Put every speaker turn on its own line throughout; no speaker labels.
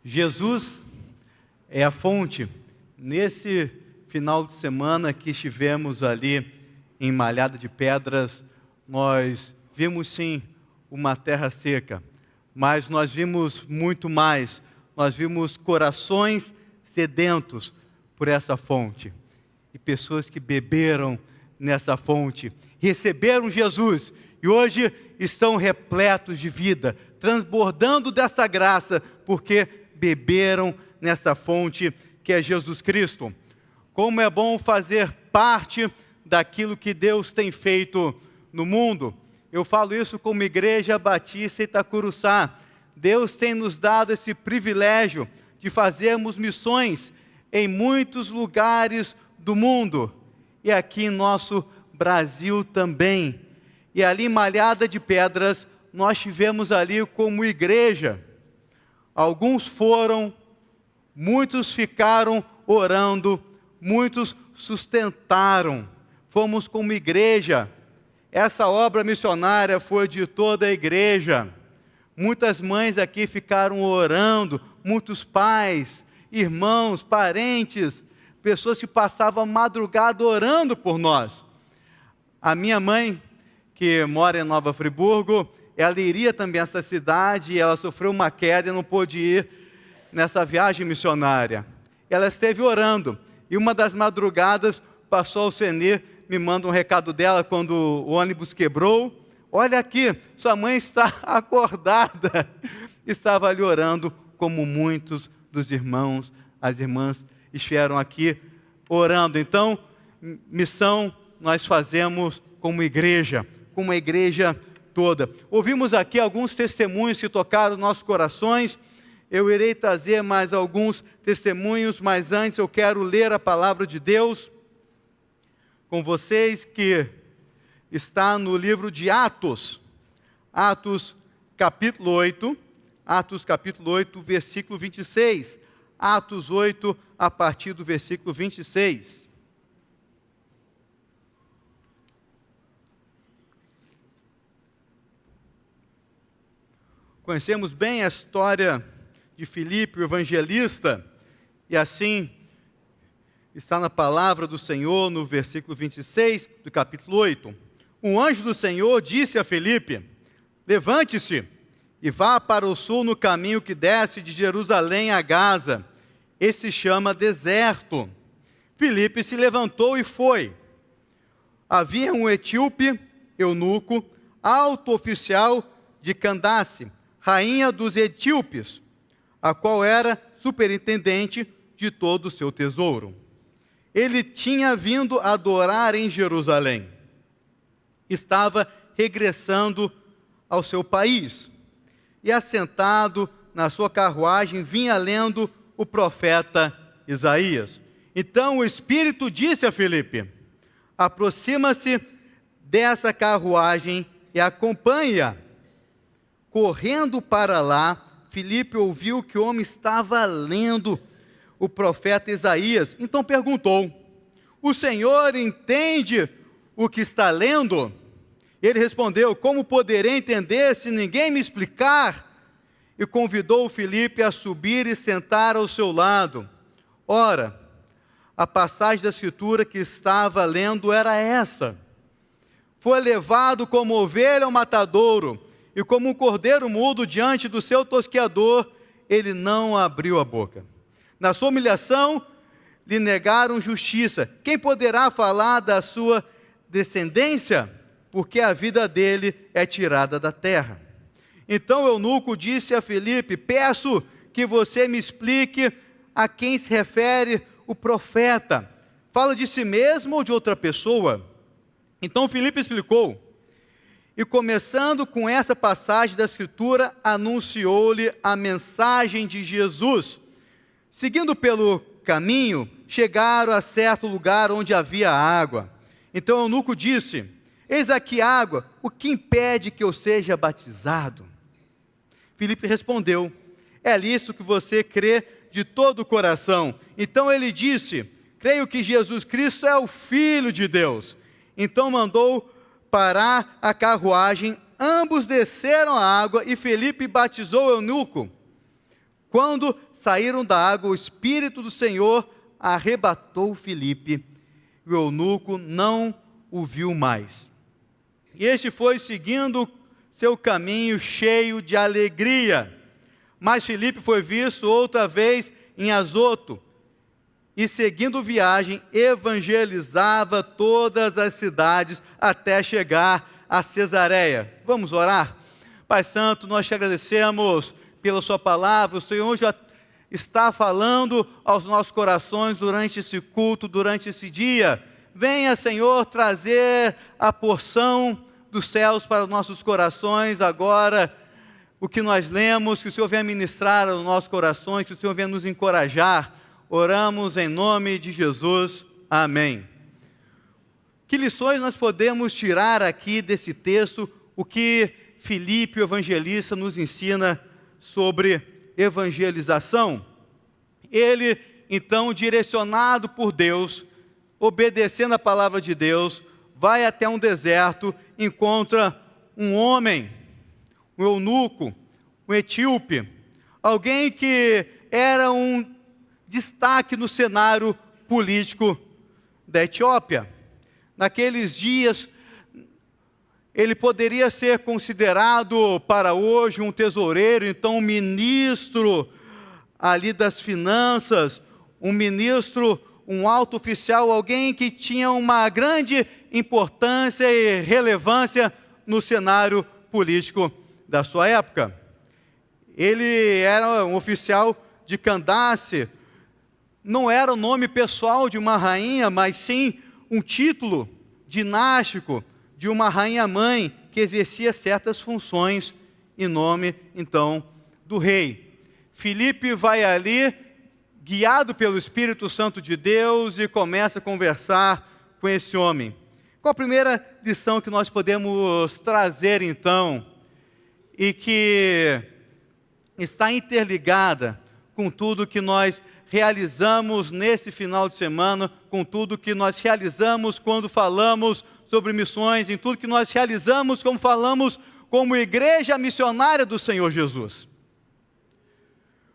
Jesus é a fonte. Nesse final de semana que estivemos ali em Malhada de Pedras, nós vimos sim uma terra seca, mas nós vimos muito mais. Nós vimos corações sedentos por essa fonte e pessoas que beberam nessa fonte, receberam Jesus e hoje estão repletos de vida, transbordando dessa graça, porque beberam nessa fonte que é Jesus Cristo. Como é bom fazer parte daquilo que Deus tem feito no mundo. Eu falo isso como Igreja Batista Itacuruçá. Deus tem nos dado esse privilégio de fazermos missões em muitos lugares do mundo. E aqui em nosso Brasil também. E ali em Malhada de Pedras, nós tivemos ali como igreja. Alguns foram, muitos ficaram orando, muitos sustentaram. Fomos como igreja. Essa obra missionária foi de toda a igreja. Muitas mães aqui ficaram orando, muitos pais, irmãos, parentes, pessoas que passavam a madrugada orando por nós. A minha mãe, que mora em Nova Friburgo, ela iria também a essa cidade e ela sofreu uma queda e não pôde ir nessa viagem missionária. Ela esteve orando e uma das madrugadas passou o Senir, me manda um recado dela quando o ônibus quebrou. Olha aqui, sua mãe está acordada. Estava ali orando, como muitos dos irmãos, as irmãs estiveram aqui orando. Então, missão nós fazemos como igreja, como a igreja toda. Ouvimos aqui alguns testemunhos que tocaram nossos corações. Eu irei trazer mais alguns testemunhos, mas antes eu quero ler a palavra de Deus com vocês, que está no livro de Atos, Atos capítulo 8, versículo 26, Atos 8, a partir do versículo 26. Conhecemos bem a história de Filipe, o evangelista, e assim está na palavra do Senhor, no versículo 26 do capítulo 8. Um anjo do Senhor disse a Filipe: levante-se e vá para o sul no caminho que desce de Jerusalém a Gaza. Esse se chama deserto. Filipe se levantou e foi. Havia um etíope, eunuco, alto oficial de Candace, rainha dos etíopes, a qual era superintendente de todo o seu tesouro. Ele tinha vindo adorar em Jerusalém. Estava regressando ao seu país. E assentado na sua carruagem, vinha lendo o profeta Isaías. Então o Espírito disse a Filipe: aproxima-se dessa carruagem e acompanha. Correndo para lá, Filipe ouviu que o homem estava lendo o profeta Isaías. Então perguntou: o Senhor entende o que está lendo? Ele respondeu: como poderei entender se ninguém me explicar? E convidou Filipe a subir e sentar ao seu lado. Ora, a passagem da escritura que estava lendo era essa: foi levado como ovelha ao matadouro, e como um cordeiro mudo diante do seu tosqueador, ele não abriu a boca. Na sua humilhação, lhe negaram justiça. Quem poderá falar da sua descendência? Porque a vida dele é tirada da terra. Então o eunuco disse a Filipe: peço que você me explique a quem se refere o profeta. Fala de si mesmo ou de outra pessoa? Então Filipe explicou. E começando com essa passagem da Escritura, anunciou-lhe a mensagem de Jesus. Seguindo pelo caminho, chegaram a certo lugar onde havia água. Então o eunuco disse: eis aqui água, o que impede que eu seja batizado? Filipe respondeu: é lícito que você crê de todo o coração. Então ele disse: creio que Jesus Cristo é o Filho de Deus. Então mandou parar a carruagem, ambos desceram a água e Filipe batizou o eunuco. Quando saíram da água, o Espírito do Senhor arrebatou Filipe, e o eunuco não o viu mais. E este foi seguindo seu caminho cheio de alegria. Mas Filipe foi visto outra vez em Azoto, e seguindo viagem, evangelizava todas as cidades até chegar a Cesareia. Vamos orar? Pai Santo, nós te agradecemos pela sua palavra. O Senhor já está falando aos nossos corações durante esse culto, durante esse dia. Venha, Senhor, trazer a porção dos céus para os nossos corações agora. O que nós lemos, que o Senhor venha ministrar aos nossos corações, que o Senhor venha nos encorajar. Oramos em nome de Jesus. Amém. Que lições nós podemos tirar aqui desse texto? O que Filipe, o evangelista, nos ensina sobre evangelização? Ele, então, direcionado por Deus, obedecendo a palavra de Deus, vai até um deserto, encontra um homem, um eunuco, um etíope, alguém que era um destaque no cenário político da Etiópia. Naqueles dias, ele poderia ser considerado para hoje um tesoureiro, então um ministro ali das finanças, um ministro, um alto oficial, alguém que tinha uma grande importância e relevância no cenário político da sua época. Ele era um oficial de Candace, não era o nome pessoal de uma rainha, mas sim um título dinástico de uma rainha-mãe que exercia certas funções em nome, então, do rei. Filipe vai ali, guiado pelo Espírito Santo de Deus, e começa a conversar com esse homem. Qual a primeira lição que nós podemos trazer, então, e que está interligada com tudo que nós realizamos nesse final de semana, com tudo que nós realizamos quando falamos sobre missões, em tudo que nós realizamos quando falamos como igreja missionária do Senhor Jesus?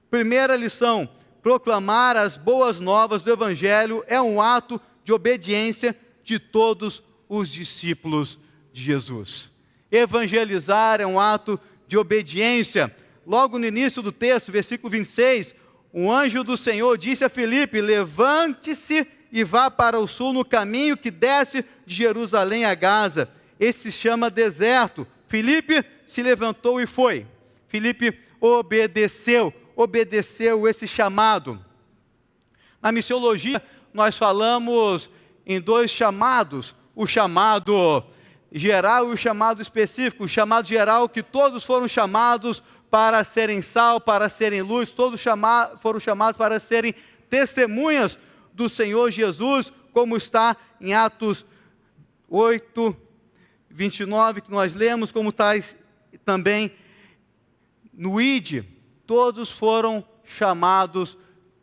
Primeira lição: proclamar as boas novas do Evangelho é um ato de obediência de todos os discípulos de Jesus. Evangelizar é um ato de obediência. Logo no início do texto, versículo 26, o anjo do Senhor disse a Filipe: levante-se e vá para o sul no caminho que desce de Jerusalém a Gaza. Esse se chama deserto. Filipe se levantou e foi. Filipe obedeceu esse chamado. Na missiologia, nós falamos em dois chamados: o chamado geral e o chamado específico. O chamado geral, que todos foram chamados para serem sal, para serem luz, todos foram chamados para serem testemunhas do Senhor Jesus, como está em Atos 8, 29, que nós lemos, como está também no ID. Todos foram chamados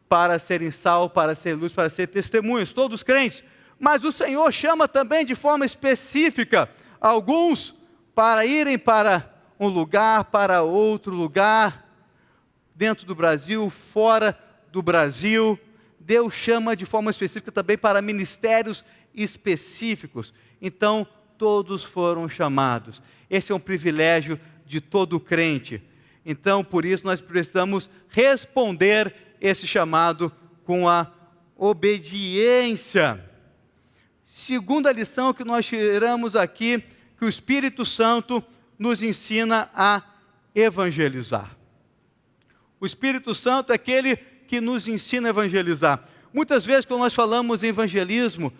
para serem sal, para serem luz, para serem testemunhas, todos crentes. Mas o Senhor chama também de forma específica alguns para irem para um lugar, para outro lugar, dentro do Brasil, fora do Brasil. Deus chama de forma específica também para ministérios específicos. Então, todos foram chamados. Esse é um privilégio de todo crente. Então, por isso, nós precisamos responder esse chamado com a obediência. Segunda lição que nós tiramos aqui, que o Espírito Santo nos ensina a evangelizar. O Espírito Santo é aquele que nos ensina a evangelizar. Muitas vezes, quando nós falamos em evangelismo,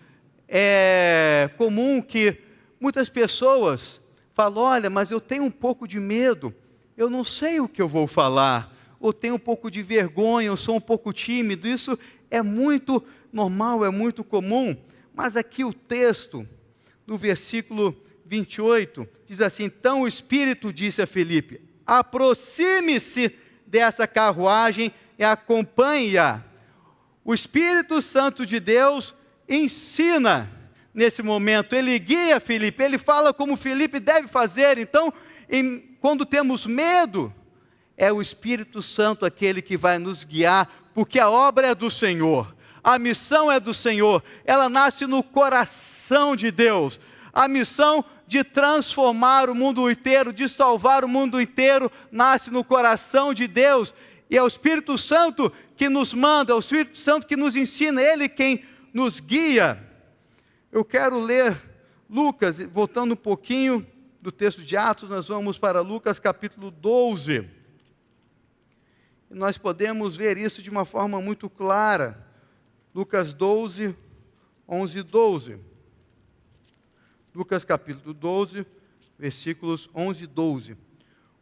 é comum que muitas pessoas falam: olha, mas eu tenho um pouco de medo, eu não sei o que eu vou falar, ou tenho um pouco de vergonha, eu sou um pouco tímido. Isso é muito normal, é muito comum. Mas aqui o texto, no versículo 28, diz assim: então o Espírito disse a Filipe: aproxime-se dessa carruagem e acompanhe-a. O Espírito Santo de Deus ensina nesse momento, ele guia Filipe, ele fala como Filipe deve fazer. Então, quando temos medo, é o Espírito Santo aquele que vai nos guiar, porque a obra é do Senhor, a missão é do Senhor, ela nasce no coração de Deus. A missão de transformar o mundo inteiro, de salvar o mundo inteiro, nasce no coração de Deus. E é o Espírito Santo que nos manda, é o Espírito Santo que nos ensina, Ele quem nos guia. Eu quero ler Lucas, voltando um pouquinho do texto de Atos, nós vamos para Lucas capítulo 12. E nós podemos ver isso de uma forma muito clara. Lucas 12, 11 e 12. Lucas capítulo 12, versículos 11 e 12.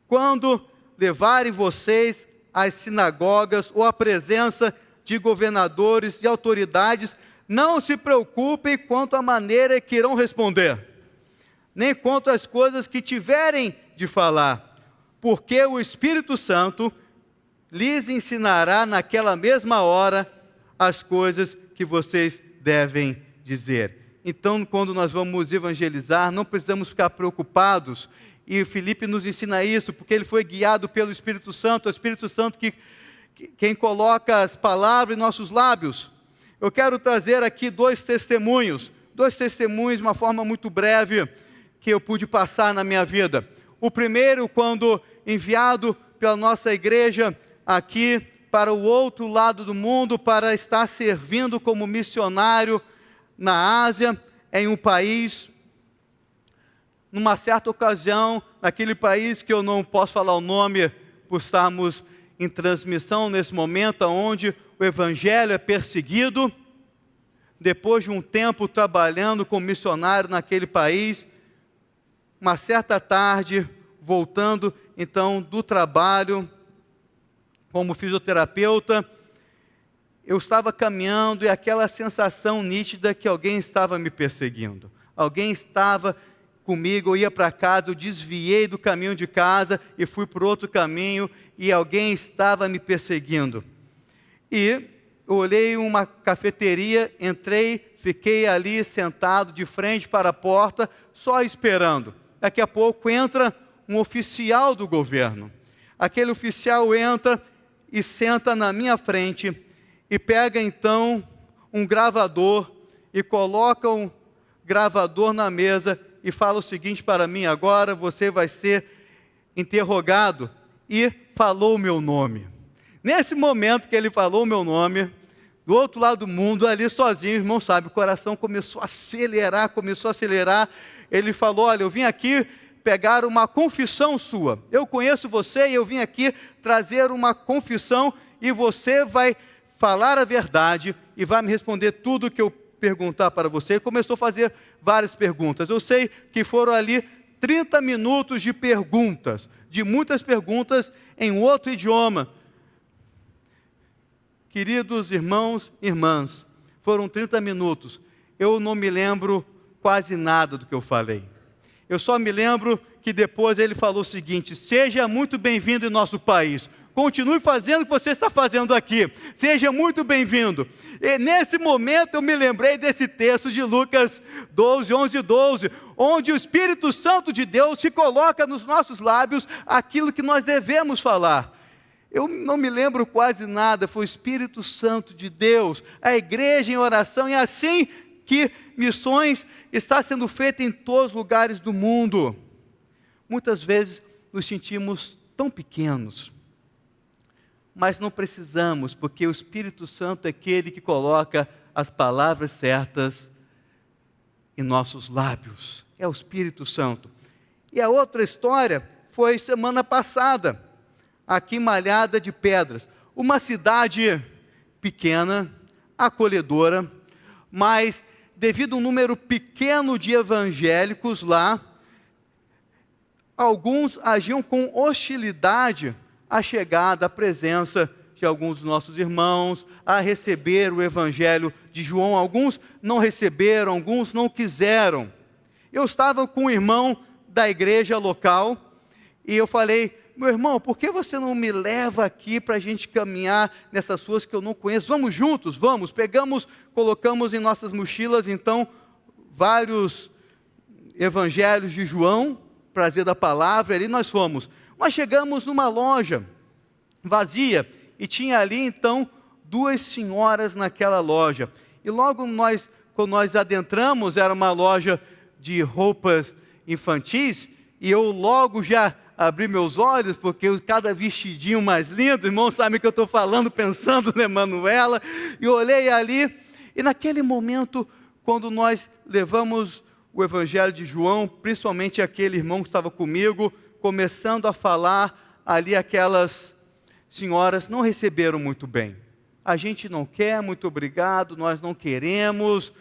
Quando levarem vocês às sinagogas ou à presença de governadores e autoridades, não se preocupem quanto à maneira que irão responder, nem quanto às coisas que tiverem de falar, porque o Espírito Santo lhes ensinará naquela mesma hora as coisas que vocês devem dizer. Então, quando nós vamos evangelizar, não precisamos ficar preocupados. E Filipe nos ensina isso, porque ele foi guiado pelo Espírito Santo, é o Espírito Santo quem coloca as palavras em nossos lábios. Eu quero trazer aqui dois testemunhos de uma forma muito breve, que eu pude passar na minha vida. O primeiro, quando enviado pela nossa igreja aqui para o outro lado do mundo, para estar servindo como missionário na Ásia, em um país, numa certa ocasião, naquele país que eu não posso falar o nome, por estarmos em transmissão nesse momento, onde o evangelho é perseguido. Depois de um tempo trabalhando como missionário naquele país, uma certa tarde, voltando então do trabalho como fisioterapeuta, eu estava caminhando e aquela sensação nítida que alguém estava me perseguindo. Alguém estava comigo, eu ia para casa, eu desviei do caminho de casa e fui por outro caminho e alguém estava me perseguindo. E eu olhei uma cafeteria, entrei, fiquei ali sentado de frente para a porta, só esperando. Daqui a pouco entra um oficial do governo. Aquele oficial entra e senta na minha frente e pega então um gravador e coloca um gravador na mesa e fala o seguinte para mim: agora você vai ser interrogado. E falou o meu nome. Nesse momento que ele falou o meu nome, do outro lado do mundo, ali sozinho, irmão, sabe, o coração começou a acelerar. Ele falou: olha, eu vim aqui pegar uma confissão sua. Eu conheço você e eu vim aqui trazer uma confissão e você vai falar a verdade e vai me responder tudo que eu perguntar para você. Ele começou a fazer várias perguntas. Eu sei que foram ali 30 minutos de perguntas, de muitas perguntas em outro idioma. Queridos irmãos e irmãs, foram 30 minutos. Eu não me lembro quase nada do que eu falei. Eu só me lembro que depois ele falou o seguinte: seja muito bem-vindo em nosso país. Continue fazendo o que você está fazendo aqui. Seja muito bem-vindo. E nesse momento eu me lembrei desse texto de Lucas 12, 11 e 12, onde o Espírito Santo de Deus se coloca nos nossos lábios aquilo que nós devemos falar. Eu não me lembro quase nada, foi o Espírito Santo de Deus, a igreja em oração, e assim que missões está sendo feita em todos os lugares do mundo. Muitas vezes nos sentimos tão pequenos, mas não precisamos, porque o Espírito Santo é aquele que coloca as palavras certas em nossos lábios. É o Espírito Santo. E a outra história foi semana passada, aqui em Malhada de Pedras. Uma cidade pequena, acolhedora, mas devido a um número pequeno de evangélicos lá, alguns agiam com hostilidade à chegada, à presença de alguns dos nossos irmãos, a receber o evangelho de João. Alguns não receberam, alguns não quiseram. Eu estava com um irmão da igreja local e eu falei: meu irmão, por que você não me leva aqui para a gente caminhar nessas ruas que eu não conheço? Vamos juntos? Vamos. Pegamos, colocamos em nossas mochilas, então, vários evangelhos de João, prazer da palavra, ali nós fomos. Nós chegamos numa loja, vazia, e tinha ali então duas senhoras naquela loja. E logo quando nós adentramos, era uma loja de roupas infantis, e eu logo já abri meus olhos, porque cada vestidinho mais lindo, irmão, sabe o que eu estou falando, pensando na Manuela, e olhei ali, e naquele momento, quando nós levamos o Evangelho de João, principalmente aquele irmão que estava comigo, começando a falar ali, aquelas senhoras não receberam muito bem. A gente não quer, muito obrigado, nós não queremos,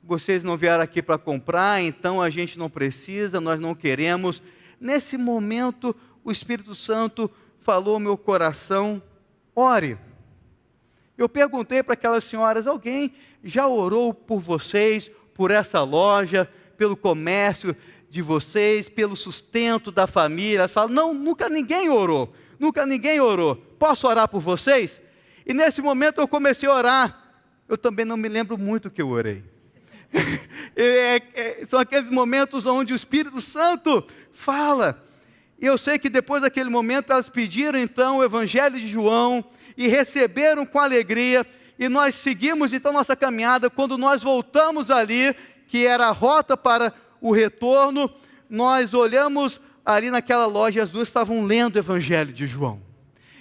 vocês não vieram aqui para comprar, então a gente não precisa, nós não queremos. Nesse momento, o Espírito Santo falou ao meu coração: ore. Eu perguntei para aquelas senhoras: alguém já orou por vocês, por essa loja, pelo comércio de vocês, pelo sustento da família? Elas falam: não, nunca ninguém orou, posso orar por vocês? E nesse momento eu comecei a orar. Eu também não me lembro muito o que eu orei. São aqueles momentos onde o Espírito Santo fala. E eu sei que depois daquele momento elas pediram então o Evangelho de João e receberam com alegria. E nós seguimos então nossa caminhada. Quando nós voltamos ali, que era a rota para o retorno, nós olhamos ali naquela loja e as duas estavam lendo o Evangelho de João.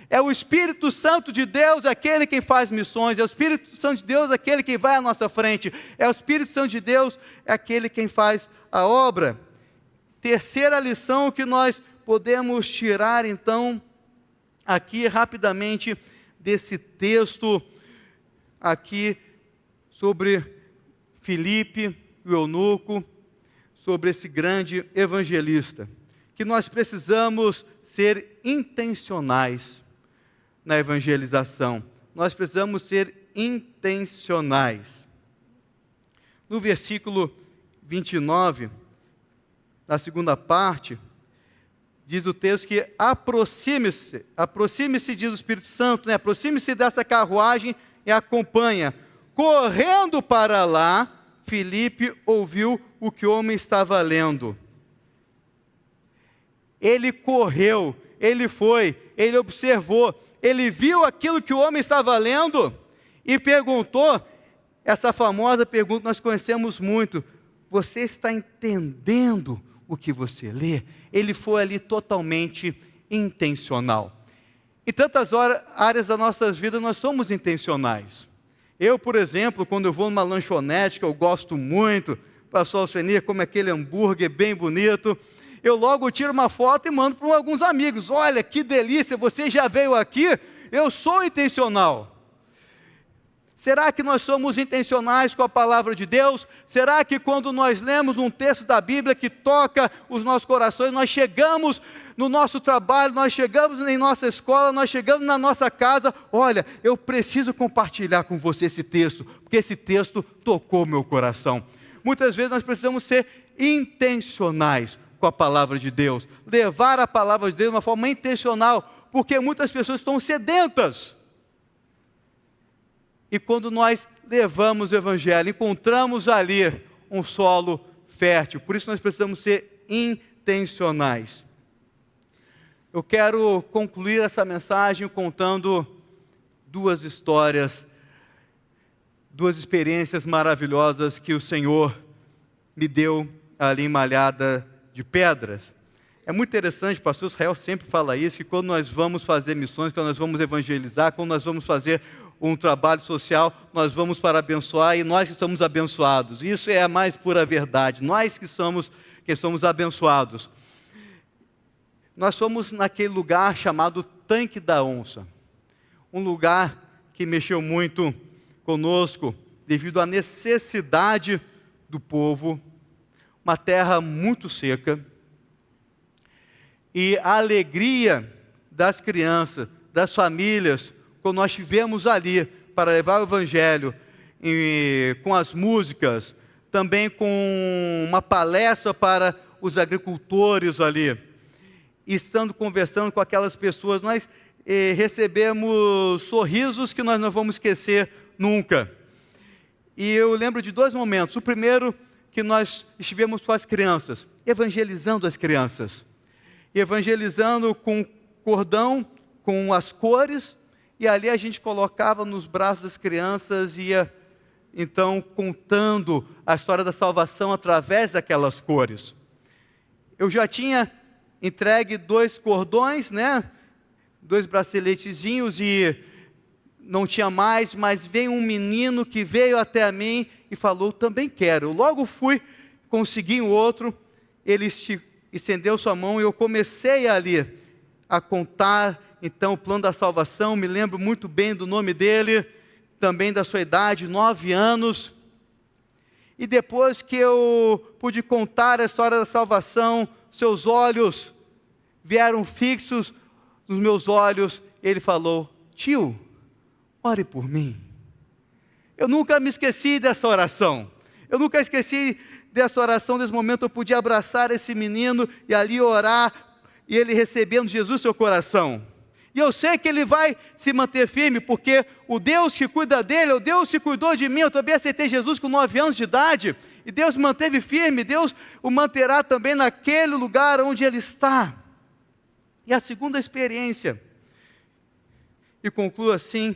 É o Espírito Santo de Deus aquele quem faz missões, é o Espírito Santo de Deus aquele quem vai à nossa frente, é o Espírito Santo de Deus aquele quem faz a obra. Terceira lição que nós podemos tirar então, aqui rapidamente, desse texto aqui, sobre Filipe, o eunuco, sobre esse grande evangelista, que nós precisamos ser intencionais na evangelização. Nós precisamos ser intencionais. No versículo 29, na segunda parte, diz o texto que aproxime-se, diz o Espírito Santo, né? Aproxime-se dessa carruagem e acompanha. Correndo para lá, Filipe ouviu o que o homem estava lendo. Ele correu, ele foi, ele observou, ele viu aquilo que o homem estava lendo e perguntou, essa famosa pergunta que nós conhecemos muito: você está entendendo o que você lê? Ele foi ali totalmente intencional. Em tantas áreas das nossas vidas nós somos intencionais. Eu, por exemplo, quando eu vou numa lanchonete que eu gosto muito, pastor Alcenir, como aquele hambúrguer bem bonito, eu logo tiro uma foto e mando para alguns amigos: olha que delícia, você já veio aqui? Eu sou intencional. Será que nós somos intencionais com a palavra de Deus? Será que quando nós lemos um texto da Bíblia que toca os nossos corações, nós chegamos no nosso trabalho, nós chegamos em nossa escola, nós chegamos na nossa casa: olha, eu preciso compartilhar com você esse texto, porque esse texto tocou meu coração. Muitas vezes nós precisamos ser intencionais com a palavra de Deus, levar a palavra de Deus de uma forma intencional, porque muitas pessoas estão sedentas. E quando nós levamos o Evangelho, encontramos ali um solo fértil. Por isso nós precisamos ser intencionais. Eu quero concluir essa mensagem contando duas histórias, duas experiências maravilhosas que o Senhor me deu ali em Malhada de Pedras. É muito interessante, o pastor Israel sempre fala isso, que quando nós vamos fazer missões, quando nós vamos evangelizar, quando nós vamos fazer um trabalho social, nós vamos para abençoar, e nós que somos abençoados. Isso é a mais pura verdade, nós que somos abençoados. Nós fomos naquele lugar chamado Tanque da Onça, um lugar que mexeu muito conosco, devido à necessidade do povo, uma terra muito seca, e a alegria das crianças, das famílias, quando nós estivemos ali para levar o Evangelho, com as músicas, também com uma palestra para os agricultores ali, e estando conversando com aquelas pessoas, nós recebemos sorrisos que nós não vamos esquecer nunca. E eu lembro de dois momentos. O primeiro, que nós estivemos com as crianças, evangelizando as crianças, evangelizando com cordão, com as cores, e ali a gente colocava nos braços das crianças e ia, então, contando a história da salvação através daquelas cores. Eu já tinha entregue 2 cordões, né? 2 braceletezinhos e não tinha mais, mas veio um menino que veio até a mim e falou, também quero. Eu logo fui, consegui um outro, ele estendeu sua mão e eu comecei ali a contar, então, o plano da salvação. Me lembro muito bem do nome dele, também da sua idade, 9 anos. E depois que eu pude contar a história da salvação, seus olhos vieram fixos nos meus olhos. Ele falou, tio, ore por mim. Eu nunca me esqueci dessa oração. Eu nunca esqueci dessa oração, desse momento eu podia abraçar esse menino e ali orar, e ele recebendo Jesus no seu coração. E eu sei que ele vai se manter firme, porque o Deus que cuida dele, o Deus que cuidou de mim, eu também aceitei Jesus com 9 anos de idade, e Deus me manteve firme, Deus o manterá também naquele lugar onde ele está. E a segunda experiência, e concluo assim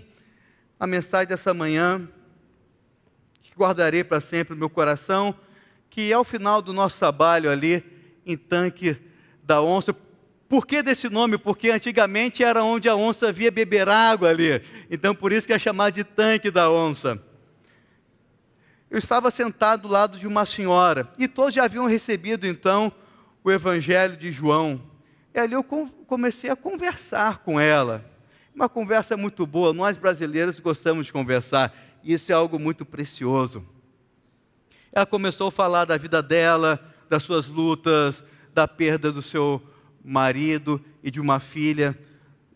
a mensagem dessa manhã, que guardarei para sempre no meu coração, que é o final do nosso trabalho ali em Tanque da Onça. Por que desse nome? Porque antigamente era onde a onça via beber água ali. Então por isso que é chamado de Tanque da Onça. Eu estava sentado do lado de uma senhora, e todos já haviam recebido então o Evangelho de João. E ali eu comecei a conversar com ela. Uma conversa muito boa, nós brasileiros gostamos de conversar, isso é algo muito precioso. Ela começou a falar da vida dela, das suas lutas, da perda do seu marido e de uma filha,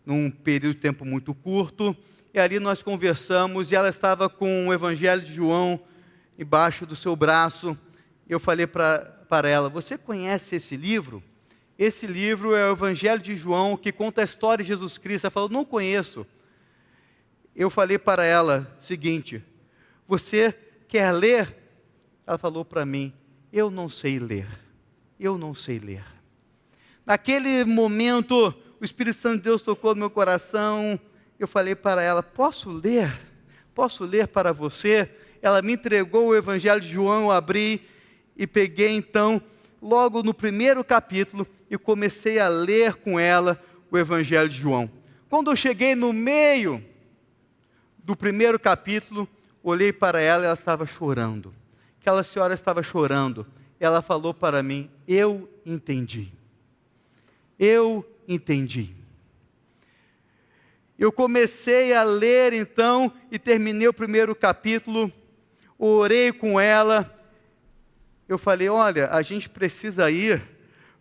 num período de tempo muito curto. E ali nós conversamos, e ela estava com o Evangelho de João embaixo do seu braço. Eu falei para ela, você conhece esse livro? Esse livro é o Evangelho de João, que conta a história de Jesus Cristo. Ela falou, não conheço. Eu falei para ela o seguinte, você quer ler? Ela falou para mim, eu não sei ler. Eu não sei ler. Naquele momento, o Espírito Santo de Deus tocou no meu coração. Eu falei para ela, posso ler? Posso ler para você? Ela me entregou o Evangelho de João, eu abri e peguei então, logo no primeiro capítulo, e comecei a ler com ela o Evangelho de João. Quando eu cheguei no meio do primeiro capítulo, olhei para ela e ela estava chorando. Aquela senhora estava chorando. Ela falou para mim, eu entendi. Eu entendi. Eu comecei a ler então e terminei o primeiro capítulo, orei com ela. Eu falei, olha, a gente precisa ir,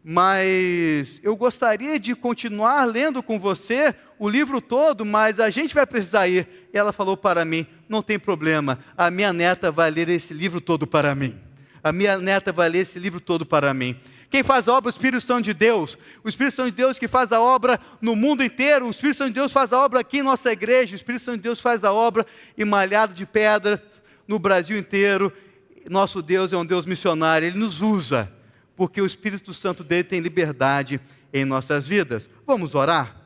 mas eu gostaria de continuar lendo com você o livro todo, mas a gente vai precisar ir. E ela falou para mim, não tem problema, a minha neta vai ler esse livro todo para mim. A minha neta vai ler esse livro todo para mim. Quem faz a obra é o Espírito Santo de Deus. O Espírito Santo de Deus que faz a obra no mundo inteiro. O Espírito Santo de Deus faz a obra aqui em nossa igreja. O Espírito Santo de Deus faz a obra em Malhado de Pedra, no Brasil inteiro. Nosso Deus é um Deus missionário. Ele nos usa, porque o Espírito Santo dele tem liberdade em nossas vidas. Vamos orar?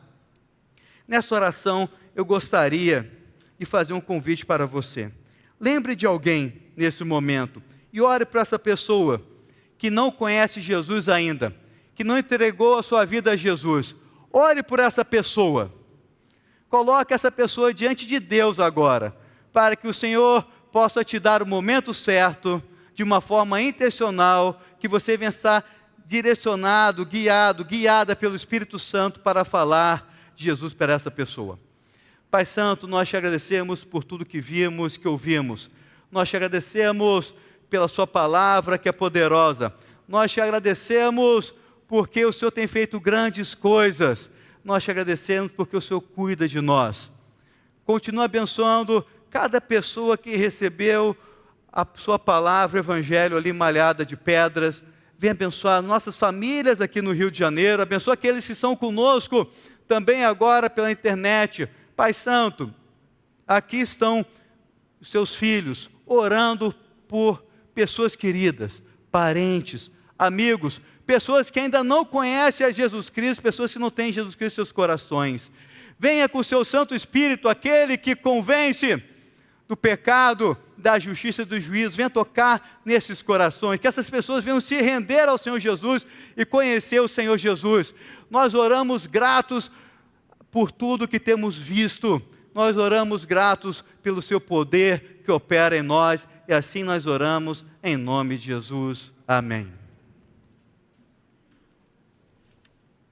Nessa oração, eu gostaria de fazer um convite para você. Lembre de alguém nesse momento e ore para essa pessoa que não conhece Jesus ainda, que não entregou a sua vida a Jesus. Ore por essa pessoa. Coloque essa pessoa diante de Deus agora, para que o Senhor possa te dar o momento certo, de uma forma intencional, que você venha estar direcionado, guiada pelo Espírito Santo para falar de Jesus para essa pessoa. Pai Santo, nós te agradecemos por tudo que vimos, que ouvimos. Nós te agradecemos pela sua palavra que é poderosa. Nós te agradecemos porque o Senhor tem feito grandes coisas. Nós te agradecemos porque o Senhor cuida de nós. Continua abençoando cada pessoa que recebeu a sua palavra, o Evangelho ali Malhada de Pedras. Venha abençoar nossas famílias aqui no Rio de Janeiro. Abençoa aqueles que estão conosco também agora pela internet. Pai Santo, aqui estão os seus filhos orando por pessoas queridas, parentes, amigos, pessoas que ainda não conhecem a Jesus Cristo, pessoas que não têm Jesus Cristo em seus corações. Venha com o seu Santo Espírito, aquele que convence do pecado, da justiça e do juízo. Venha tocar nesses corações, que essas pessoas venham se render ao Senhor Jesus e conhecer o Senhor Jesus. Nós oramos gratos por tudo que temos visto. Nós oramos gratos pelo seu poder que opera em nós, e assim nós oramos em nome de Jesus. Amém.